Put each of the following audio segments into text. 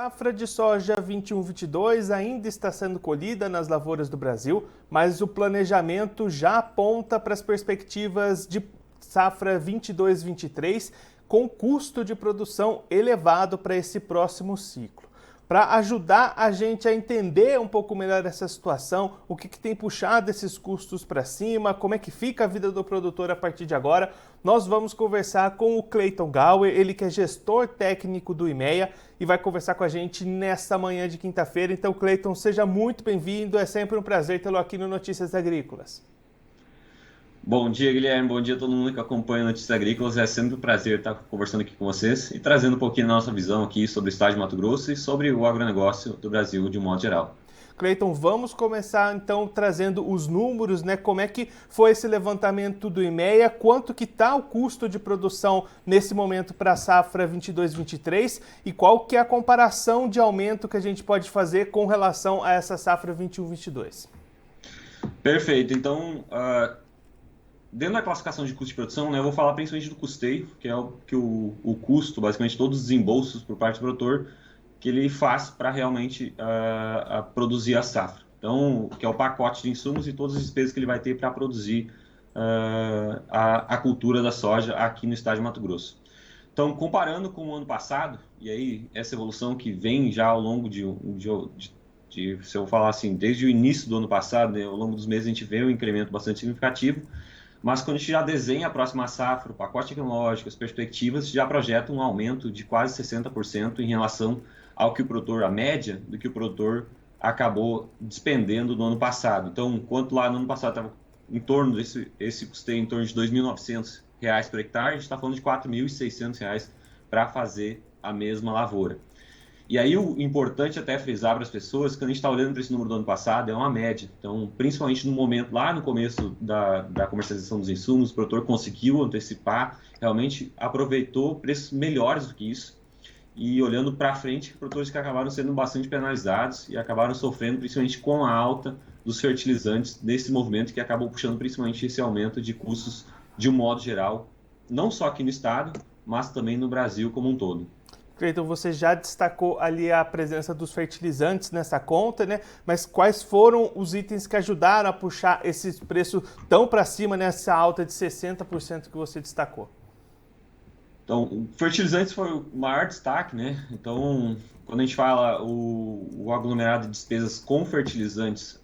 Safra de soja 21-22 ainda está sendo colhida nas lavouras do Brasil, mas o planejamento já aponta para as perspectivas de safra 22-23 com custo de produção elevado para esse próximo ciclo. Para ajudar a gente a entender um pouco melhor essa situação, o que tem puxado esses custos para cima, como é que fica a vida do produtor a partir de agora, nós vamos conversar com o Clayton Gauer, ele que é gestor técnico do IMEA e vai conversar com a gente nesta manhã de quinta-feira. Então, Clayton, seja muito bem-vindo, é sempre um prazer tê-lo aqui no Notícias Agrícolas. Bom dia, Guilherme. Bom dia a todo mundo que acompanha Notícias Agrícolas. É sempre um prazer estar conversando aqui com vocês e trazendo um pouquinho da nossa visão aqui sobre o estado de Mato Grosso e sobre o agronegócio do Brasil de um modo geral. Clayton, vamos começar então trazendo os números, né? Como é que foi esse levantamento do IMEA, quanto que está o custo de produção nesse momento para a safra 22-23 e qual que é a comparação de aumento que a gente pode fazer com relação a essa safra 21-22? Perfeito. Então, dentro da classificação de custo de produção, né, eu vou falar principalmente do custeio, que é o custo, basicamente todos os desembolsos por parte do produtor, que ele faz para realmente produzir a safra. Então, que é o pacote de insumos e todas as despesas que ele vai ter para produzir a cultura da soja aqui no estado de Mato Grosso. Então, comparando com o ano passado, e aí essa evolução que vem já ao longo se eu falar assim, desde o início do ano passado, né, ao longo dos meses a gente vê um incremento bastante significativo, mas quando a gente já desenha a próxima safra, o pacote tecnológico, as perspectivas, já projeta um aumento de quase 60% em relação ao que o produtor, a média do que o produtor acabou despendendo no ano passado. Então, enquanto lá no ano passado estava em torno esse custeio em torno de R$ 2.900 por hectare, a gente está falando de R$ 4.600 para fazer a mesma lavoura. E aí o importante até frisar para as pessoas, quando a gente está olhando para esse número do ano passado, é uma média. Então, principalmente no momento, lá no começo da comercialização dos insumos, o produtor conseguiu antecipar, realmente aproveitou preços melhores do que isso. E olhando para frente, produtores que acabaram sendo bastante penalizados e acabaram sofrendo principalmente com a alta dos fertilizantes desse movimento que acabou puxando principalmente esse aumento de custos de um modo geral, não só aqui no estado, mas também no Brasil como um todo. Cleiton, você já destacou ali a presença dos fertilizantes nessa conta, né? Mas quais foram os itens que ajudaram a puxar esse preço tão para cima, nessa alta de 60% que você destacou? Então, fertilizantes foi o maior destaque, né? Então, quando a gente fala o aglomerado de despesas com fertilizantes,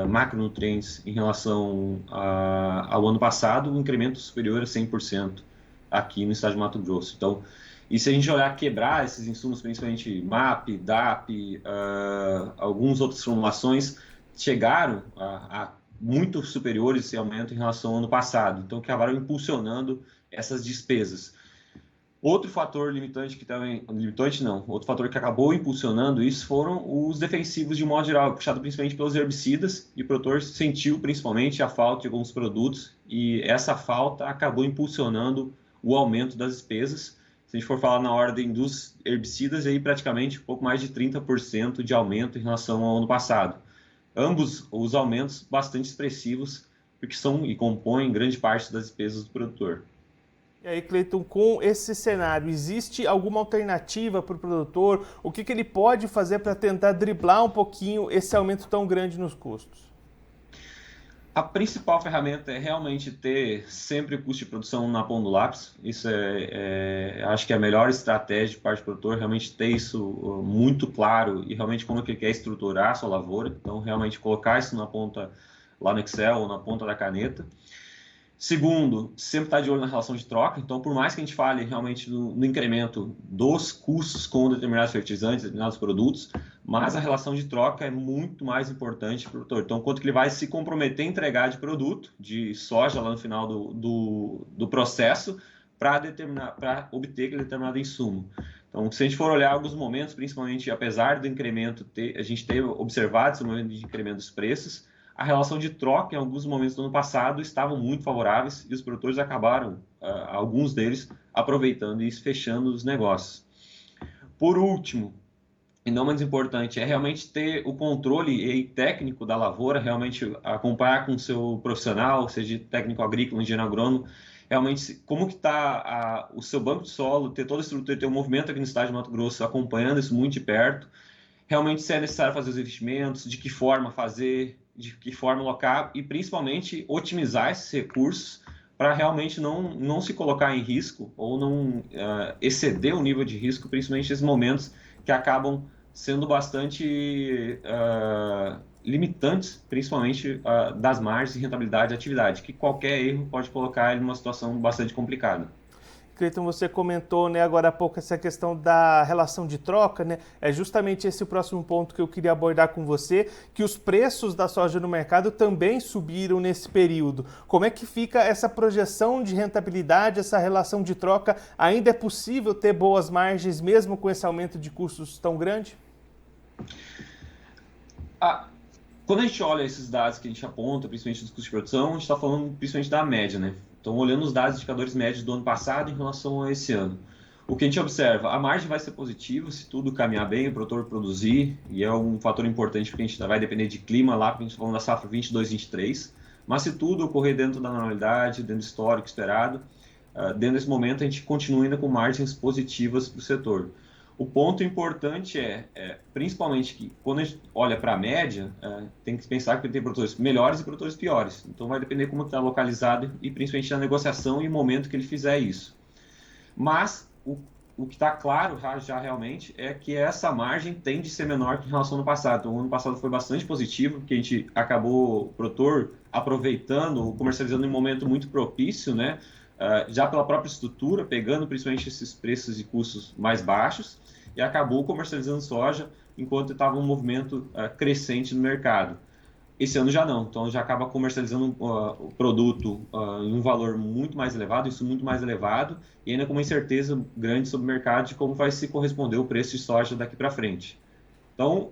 macronutrientes, em relação ao ano passado, um incremento superior a 100% aqui no estado de Mato Grosso. Então, e se a gente olhar quebrar esses insumos, principalmente MAP, DAP, algumas outras formulações, chegaram a muito superiores esse aumento em relação ao ano passado. Então, que acabaram impulsionando essas despesas. Outro fator limitante que também, outro fator que acabou impulsionando isso foram os defensivos de um modo geral, puxado principalmente pelos herbicidas, e o produtor sentiu principalmente a falta de alguns produtos, e essa falta acabou impulsionando o aumento das despesas. Se a gente for falar na ordem dos herbicidas, aí praticamente um pouco mais de 30% de aumento em relação ao ano passado. Ambos os aumentos bastante expressivos, porque são e compõem grande parte das despesas do produtor. E aí, Cleiton, com esse cenário, existe alguma alternativa para o produtor? O que ele pode fazer para tentar driblar um pouquinho esse aumento tão grande nos custos? A principal ferramenta é realmente ter sempre o custo de produção na ponta do lápis. Isso acho que é a melhor estratégia de parte do produtor, realmente ter isso muito claro e realmente como ele quer estruturar a sua lavoura. Então, realmente colocar isso na ponta, lá no Excel ou na ponta da caneta. Segundo, sempre estar de olho na relação de troca. Então, por mais que a gente fale realmente no incremento dos custos com determinados fertilizantes, determinados produtos, mas a relação de troca é muito mais importante para o produtor. Então, quanto que ele vai se comprometer a entregar de produto, de soja lá no final do processo, para obter aquele determinado insumo. Então, se a gente for olhar alguns momentos, principalmente apesar do incremento, a gente ter observado esse momento de incremento dos preços, a relação de troca em alguns momentos do ano passado estavam muito favoráveis e os produtores acabaram, alguns deles, aproveitando e fechando os negócios. Por último, e não menos importante, é realmente ter o controle técnico da lavoura, realmente acompanhar com o seu profissional, seja técnico agrícola, engenheiro agrônomo, realmente como que está o seu banco de solo, ter toda a estrutura, ter o movimento aqui no estado de Mato Grosso, acompanhando isso muito de perto, realmente se é necessário fazer os investimentos, de que forma fazer, de que forma alocar e principalmente otimizar esses recursos para realmente não se colocar em risco ou não exceder o nível de risco, principalmente nesses momentos que acabam sendo bastante limitantes, principalmente das margens de rentabilidade da atividade, que qualquer erro pode colocar ele numa situação bastante complicada. Cleiton, você comentou, né, agora há pouco essa questão da relação de troca, né? É justamente esse o próximo ponto que eu queria abordar com você, que os preços da soja no mercado também subiram nesse período. Como é que fica essa projeção de rentabilidade, essa relação de troca? Ainda é possível ter boas margens mesmo com esse aumento de custos tão grande? Quando a gente olha esses dados que a gente aponta, principalmente dos custos de produção, a gente está falando principalmente da média, né? Então, olhando os dados indicadores médios do ano passado em relação a esse ano. O que a gente observa, a margem vai ser positiva se tudo caminhar bem, o produtor produzir, e é um fator importante porque a gente vai depender de clima lá, porque a gente está falando da safra 22-23, mas se tudo ocorrer dentro da normalidade, dentro do histórico esperado, dentro desse momento a gente continua ainda com margens positivas para o setor. O ponto importante principalmente, que quando a gente olha para a média, tem que pensar que tem produtores melhores e produtores piores. Então vai depender como está localizado e principalmente na negociação e o momento que ele fizer isso. Mas o que está claro já realmente é que essa margem tende a ser menor que em relação ao ano passado. Então o ano passado foi bastante positivo, porque a gente acabou, o produtor, aproveitando, comercializando em um momento muito propício, né? Já pela própria estrutura, pegando principalmente esses preços e custos mais baixos, e acabou comercializando soja enquanto estava um movimento crescente no mercado. Esse ano já não, então já acaba comercializando o produto em um valor muito mais elevado, isso muito mais elevado, e ainda com uma incerteza grande sobre o mercado de como vai se corresponder o preço de soja daqui para frente. Então,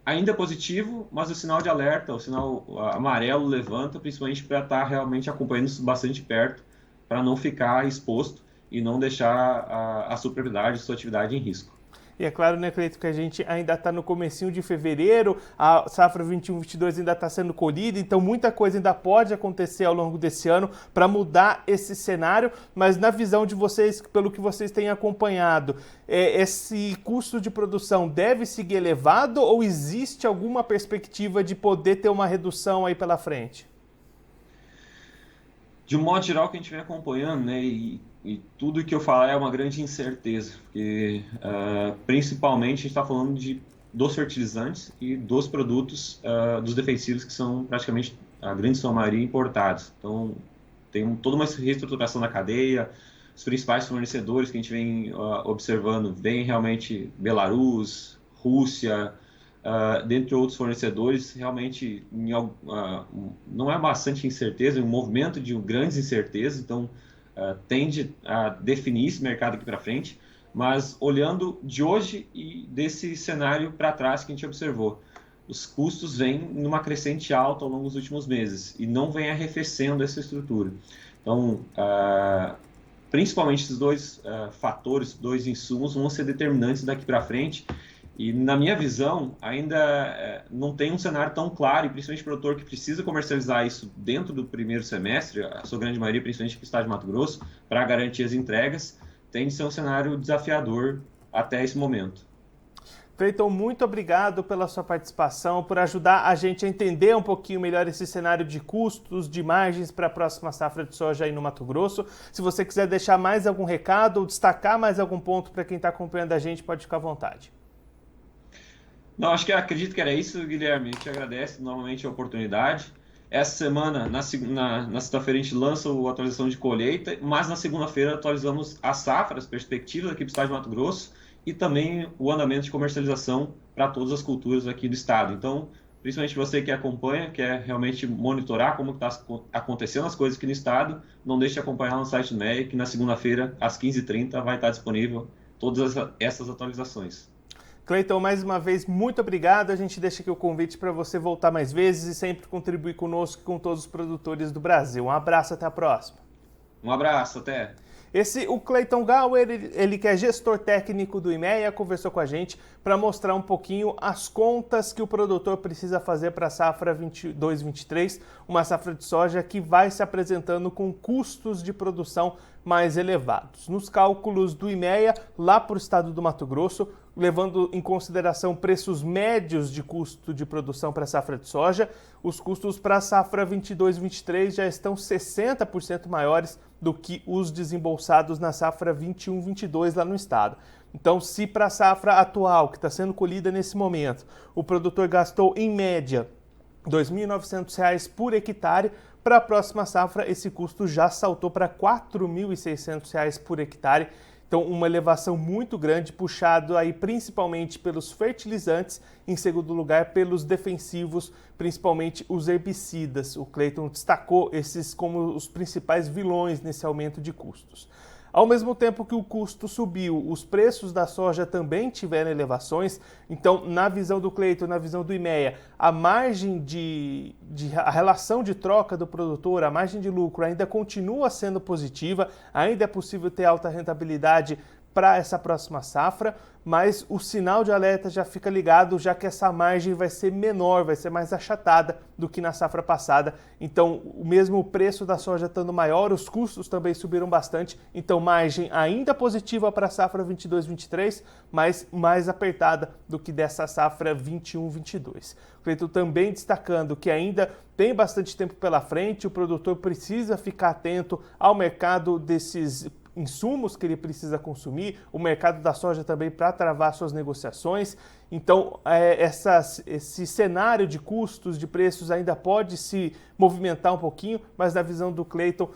ainda é positivo, mas o sinal de alerta, o sinal amarelo levanta, principalmente para estar realmente acompanhando isso bastante perto, para não ficar exposto e não deixar a sua propriedade, a sua atividade em risco. E é claro, né, Cleiton, que a gente ainda está no comecinho de fevereiro, a safra 21-22 ainda está sendo colhida, então muita coisa ainda pode acontecer ao longo desse ano para mudar esse cenário, mas na visão de vocês, pelo que vocês têm acompanhado, esse custo de produção deve seguir elevado ou existe alguma perspectiva de poder ter uma redução aí pela frente? De um modo geral, que a gente vem acompanhando, né, e tudo que eu falar é uma grande incerteza, porque principalmente a gente está falando dos fertilizantes e dos produtos, dos defensivos que são praticamente a grande sua maioria importados. Então, tem toda uma reestruturação da cadeia, os principais fornecedores que a gente vem observando vêm realmente Belarus, Rússia, dentre outros fornecedores, realmente não é bastante incerteza, é um movimento de grandes incertezas, então tende a definir esse mercado aqui para frente, mas olhando de hoje e desse cenário para trás que a gente observou, os custos vêm numa crescente alta ao longo dos últimos meses e não vem arrefecendo essa estrutura. Então, principalmente esses dois fatores, dois insumos vão ser determinantes daqui para frente. E, na minha visão, ainda não tem um cenário tão claro, e principalmente o produtor que precisa comercializar isso dentro do primeiro semestre, a sua grande maioria, principalmente no estado de Mato Grosso, para garantir as entregas, tem de ser um cenário desafiador até esse momento. Cleiton, muito obrigado pela sua participação, por ajudar a gente a entender um pouquinho melhor esse cenário de custos, de margens para a próxima safra de soja aí no Mato Grosso. Se você quiser deixar mais algum recado ou destacar mais algum ponto para quem está acompanhando a gente, pode ficar à vontade. Não, acredito que era isso, Guilherme. A gente agradece novamente a oportunidade. Essa semana, na sexta-feira, a gente lança a atualização de colheita, mas na segunda-feira atualizamos a safra, as perspectivas aqui do estado de Mato Grosso e também o andamento de comercialização para todas as culturas aqui do estado. Então, principalmente você que acompanha, quer realmente monitorar como está acontecendo as coisas aqui no estado, não deixe de acompanhar no site do MEI, que na segunda-feira, às 15h30, vai estar disponível todas essas atualizações. Cleiton, mais uma vez, muito obrigado. A gente deixa aqui o convite para você voltar mais vezes e sempre contribuir conosco e com todos os produtores do Brasil. Um abraço, até a próxima. Um abraço, até. O Clayton Gauer, ele que é gestor técnico do IMEA, conversou com a gente para mostrar um pouquinho as contas que o produtor precisa fazer para a safra 22-23, uma safra de soja que vai se apresentando com custos de produção mais elevados. Nos cálculos do IMEA, lá para o estado do Mato Grosso, levando em consideração preços médios de custo de produção para a safra de soja, os custos para a safra 22-23 já estão 60% maiores do que os desembolsados na safra 21-22 lá no estado. Então, se para a safra atual, que está sendo colhida nesse momento, o produtor gastou em média R$ 2.900 por hectare, para a próxima safra esse custo já saltou para R$ 4.600 por hectare. Então, uma elevação muito grande, puxado aí principalmente pelos fertilizantes, em segundo lugar pelos defensivos, principalmente os herbicidas. O Clayton destacou esses como os principais vilões nesse aumento de custos. Ao mesmo tempo que o custo subiu, os preços da soja também tiveram elevações. Então, na visão do Clayton, na visão do IMEA, a margem a relação de troca do produtor, a margem de lucro ainda continua sendo positiva, ainda é possível ter alta rentabilidade para essa próxima safra, mas o sinal de alerta já fica ligado, já que essa margem vai ser menor, vai ser mais achatada do que na safra passada. Então, mesmo o preço da soja estando maior, os custos também subiram bastante. Então, margem ainda positiva para a safra 22-23, mas mais apertada do que dessa safra 21-22. O Clayton também destacando que ainda tem bastante tempo pela frente, o produtor precisa ficar atento ao mercado desses insumos que ele precisa consumir, o mercado da soja também para travar suas negociações. Então, esse cenário de custos, de preços ainda pode se movimentar um pouquinho, mas na visão do Clayton,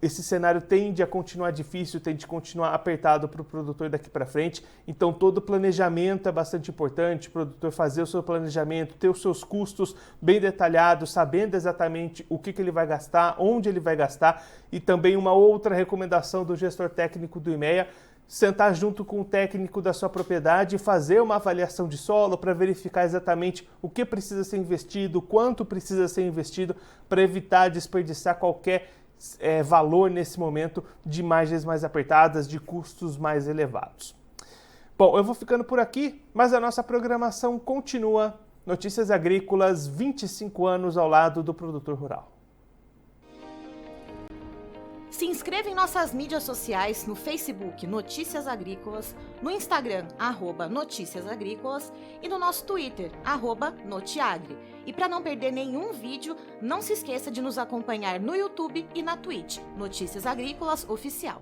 esse cenário tende a continuar difícil, tende a continuar apertado para o produtor daqui para frente. Então, todo planejamento é bastante importante, o produtor fazer o seu planejamento, ter os seus custos bem detalhados, sabendo exatamente o que ele vai gastar, onde ele vai gastar. E também uma outra recomendação do gestor técnico do IMEA, sentar junto com o técnico da sua propriedade e fazer uma avaliação de solo para verificar exatamente o que precisa ser investido, quanto precisa ser investido, para evitar desperdiçar qualquer valor nesse momento de margens mais apertadas, de custos mais elevados. Bom, eu vou ficando por aqui, mas a nossa programação continua. Notícias Agrícolas, 25 anos ao lado do produtor rural. Se inscreva em nossas mídias sociais no Facebook Notícias Agrícolas, no Instagram @Notícias Agrícolas e no nosso Twitter @Notiagre. E para não perder nenhum vídeo, não se esqueça de nos acompanhar no YouTube e na Twitch, Notícias Agrícolas Oficial.